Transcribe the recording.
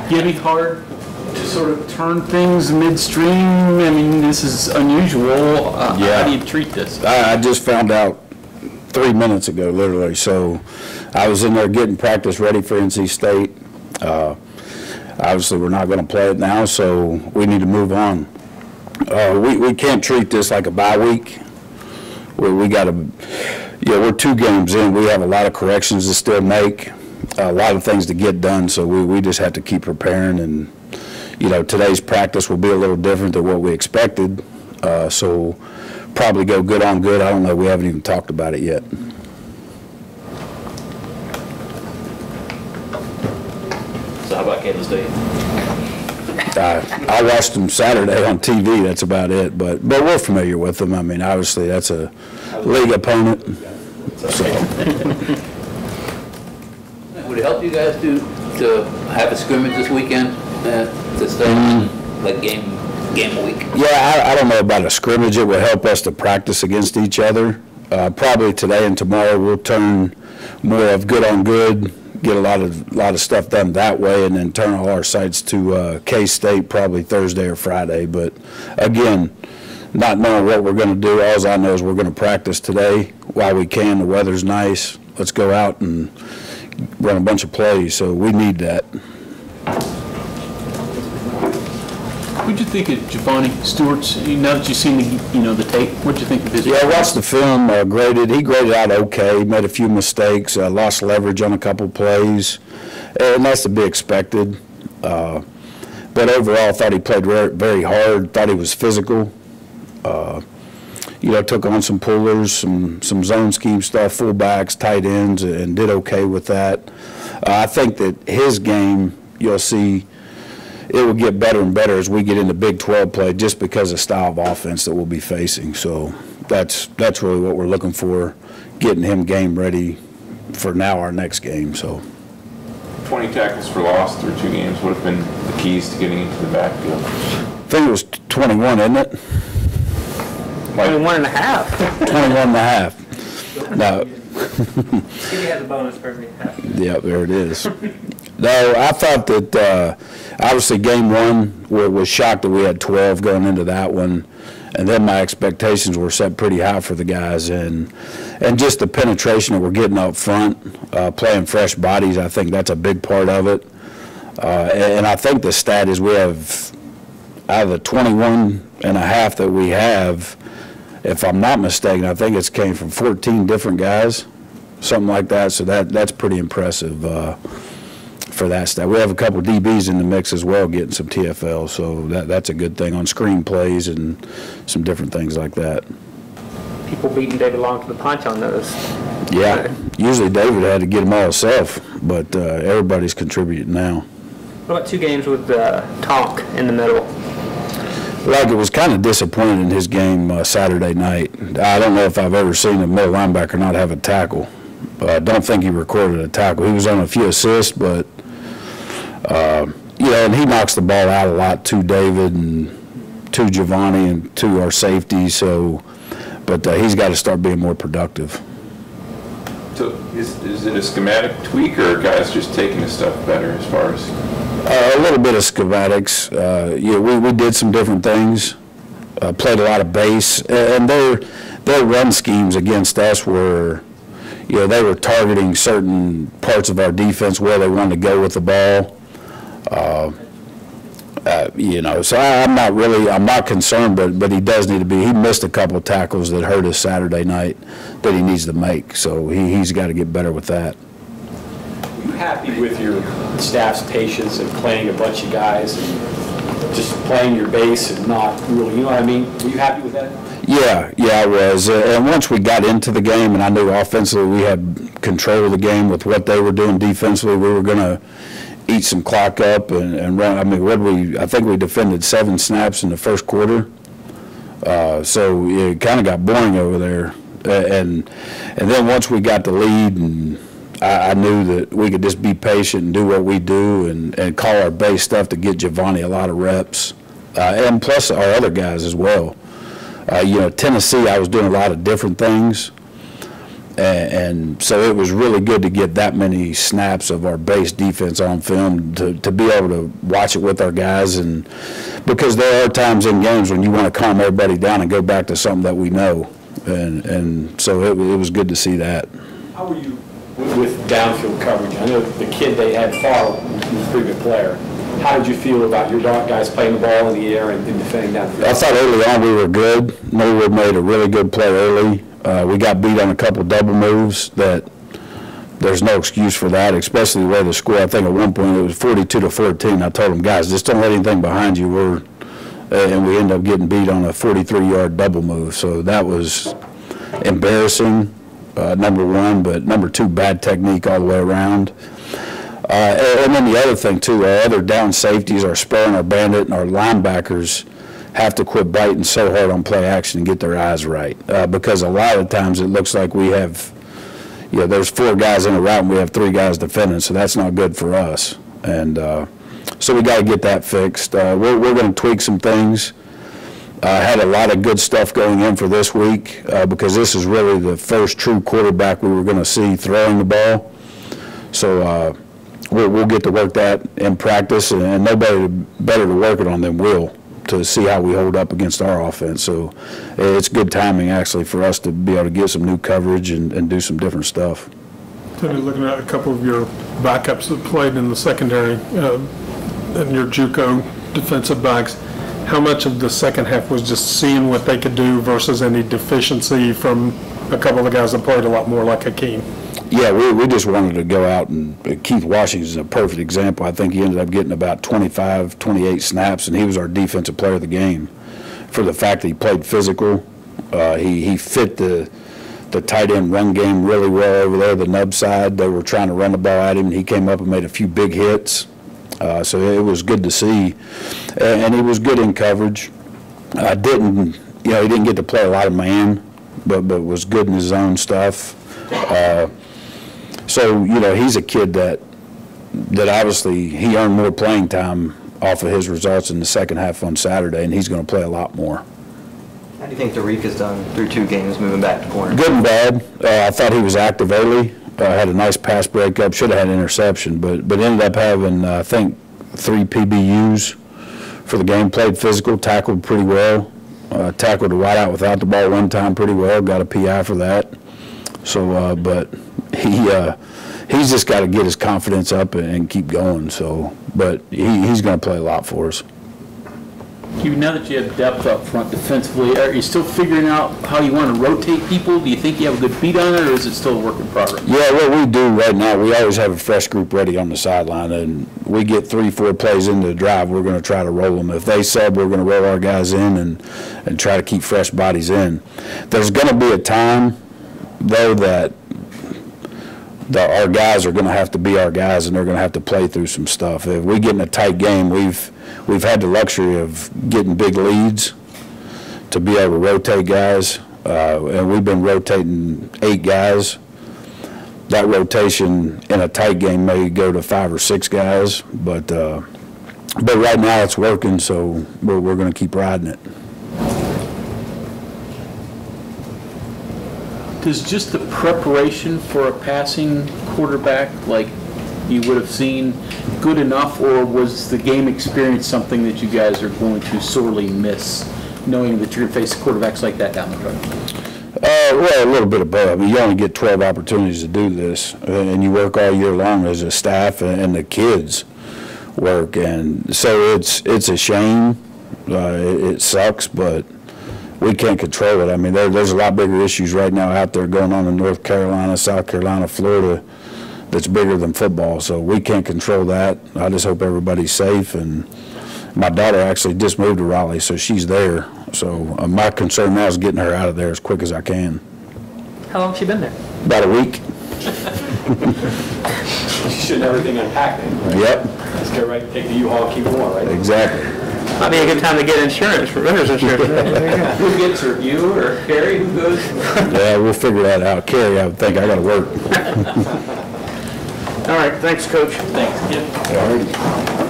Gibby, hard to sort of turn things midstream? I mean, this is unusual. How do you treat this? I just found out 3 minutes ago, literally. So I was in there getting practice ready for NC State. Obviously, we're not going to play it now, so we need to move on. We can't treat this like a bye week. We got to, we're 2 games in. We have a lot of corrections to still make, a lot of things to get done, so we just have to keep preparing. And, today's practice will be a little different than what we expected, so probably go good on good. I don't know. We haven't even talked about it yet. So how about Kansas State? I watched them Saturday on TV. That's about it. But we're familiar with them. I mean, obviously that's a league opponent. So. Would it help you guys to have a scrimmage this weekend to stay on, like game a week? Yeah, I don't know about a scrimmage. It would help us to practice against each other. Probably today and tomorrow we'll turn more of good on good. Get a lot of stuff done that way, and then turn all our sights to K-State probably Thursday or Friday. But again, not knowing what we're going to do, all I know is we're going to practice today while we can. The weather's nice. Let's go out and run a bunch of plays. So we need that. What did you think of Giovanni Stewart's? Now that you've seen the tape, what did you think of his? Yeah, I watched the film. He graded out okay. Made a few mistakes. Lost leverage on a couple plays, and that's to be expected. But overall, I thought he played very hard. Thought he was physical. Took on some pullers, some zone scheme stuff, fullbacks, tight ends, and did okay with that. I think that his game, you'll see, it will get better and better as we get into Big 12 play, just because of the style of offense that we'll be facing. So that's really what we're looking for, getting him game ready for now our next game. So 20 tackles for loss through 2 games. What have been the keys to getting into the backfield? I think it was 21, isn't it? 21 and a half. 21 and a half. No. He has a bonus for every half. Yeah, there it is. No, I thought that obviously game 1 was shocked that we had 12 going into that one, and then my expectations were set pretty high for the guys, and just the penetration that we're getting up front, playing fresh bodies, I think that's a big part of it. And I think the stat is we have, out of the 21 and a half that we have, if I'm not mistaken, I think it's came from 14 different guys, something like that. So that's pretty impressive for that stat. We have a couple of DBs in the mix as well, getting some TFL, so that's a good thing on screen plays and some different things like that. People beating David Long to the punch on those. Yeah, usually David had to get them all himself, but everybody's contributing now. What about 2 games with Tonk in the middle? Like, it was kind of disappointing in his game Saturday night. I don't know if I've ever seen a middle linebacker not have a tackle. I don't think he recorded a tackle. He was on a few assists, but, and he knocks the ball out a lot to David and to Giovanni and to our safety. So, but he's got to start being more productive. So is it a schematic tweak, or are guys just taking the stuff better as far as? A little bit of schematics. We did some different things. Played a lot of base, and their run schemes against us were, they were targeting certain parts of our defense where they wanted to go with the ball. So I'm not concerned, but he does need to be. He missed a couple tackles that hurt us Saturday night that he needs to make. So he's got to get better with that. Are you happy with your staff's patience and playing a bunch of guys and just playing your base and not really, you know what I mean? Were you happy with that? Yeah, I was. And once we got into the game and I knew offensively we had control of the game with what they were doing defensively, we were going to eat some clock up and run. I mean, I think we defended 7 snaps in the first quarter. So it kind of got boring over there. And then once we got the lead, and I knew that we could just be patient and do what we do and call our base stuff to get Giovanni a lot of reps, and plus our other guys as well. Tennessee, I was doing a lot of different things, And so it was really good to get that many snaps of our base defense on film to be able to watch it with our guys. And because there are times in games when you want to calm everybody down and go back to something that we know. And so it was good to see that. How were you with downfield coverage? I know the kid they had far was a pretty good player. How did you feel about your guys playing the ball in the air and defending downfield? I thought early on we were good. Norwood made a really good play early. We got beat on a couple double moves that there's no excuse for that, especially the way the score, I think at one point it was 42-14. I told them, guys, just don't let anything behind you. And we ended up getting beat on a 43-yard double move. So that was embarrassing, number one, but number two, bad technique all the way around. And then the other thing, too, our other down safeties, our spur and our bandit and our linebackers have to quit biting so hard on play action and get their eyes right. Because a lot of times it looks like we have, there's 4 guys in a route and we have 3 guys defending, so that's not good for us. And so we got to get that fixed. We're going to tweak some things. Had a lot of good stuff going in for this week because this is really the first true quarterback we were going to see throwing the ball. So we'll get to work that in practice, and nobody better to work it on than Will to see how we hold up against our offense. So it's good timing, actually, for us to be able to get some new coverage and do some different stuff. Tony, looking at a couple of your backups that played in the secondary and your JUCO defensive backs, how much of the second half was just seeing what they could do versus any deficiency from a couple of the guys that played a lot more like Hakeem? Yeah, we just wanted to go out, and Keith Washington is a perfect example. I think he ended up getting about 25, 28 snaps, and he was our defensive player of the game for the fact that he played physical. He fit the tight end run game really well over there, the nub side. They were trying to run the ball at him, and he came up and made a few big hits. So it was good to see, and he was good in coverage. He didn't get to play a lot of man, but was good in his zone stuff. So he's a kid that obviously he earned more playing time off of his results in the second half on Saturday, and he's going to play a lot more. How do you think Tariq has done through 2 games moving back to corner? Good and bad. I thought he was active early. Had a nice pass breakup. Should have had an interception, but ended up having I think 3 PBUs for the game. Played physical, tackled pretty well. Tackled a wideout without the ball one time pretty well. Got a PI for that. So, but he's just got to get his confidence up and keep going. So, but he's going to play a lot for us. Now that you have depth up front defensively, are you still figuring out how you want to rotate people? Do you think you have a good beat on it, or is it still a work in progress? Yeah, what we do right now, we always have a fresh group ready on the sideline, and we get 3-4 plays into the drive, we're going to try to roll them. If they sub, we're going to roll our guys in and try to keep fresh bodies in. There's going to be a time, though, that our guys are going to have to be our guys, and they're going to have to play through some stuff. If we get in a tight game, we've had the luxury of getting big leads to be able to rotate guys, and we've been rotating 8 guys. That rotation in a tight game may go to 5 or 6 guys, but right now it's working, so we're going to keep riding it. Does just the preparation for a passing quarterback, like you would have seen, good enough, or was the game experience something that you guys are going to sorely miss, knowing that you're going to face quarterbacks like that down the road? Well, a little bit of both. I mean, you only get 12 opportunities to do this, and you work all year long as a staff, and the kids work, and so it's a shame. It sucks, but we can't control it. I mean, there's a lot bigger issues right now out there going on in North Carolina, South Carolina, Florida, that's bigger than football, so we can't control that. I just hope everybody's safe, and my daughter actually just moved to Raleigh, so she's there. So my concern now is getting her out of there as quick as I can. How long has she been there? About a week. You should have everything unpacked then, right? Yep. Let's go right, take the U-Haul, keep going, right? Exactly. Might be a good time to get insurance, for renter's insurance. Who gets her, you or Carrie? Who goes? Yeah, we'll figure that out. Carrie, I would think I got to work. All right, thanks, Coach. Thanks. All righty.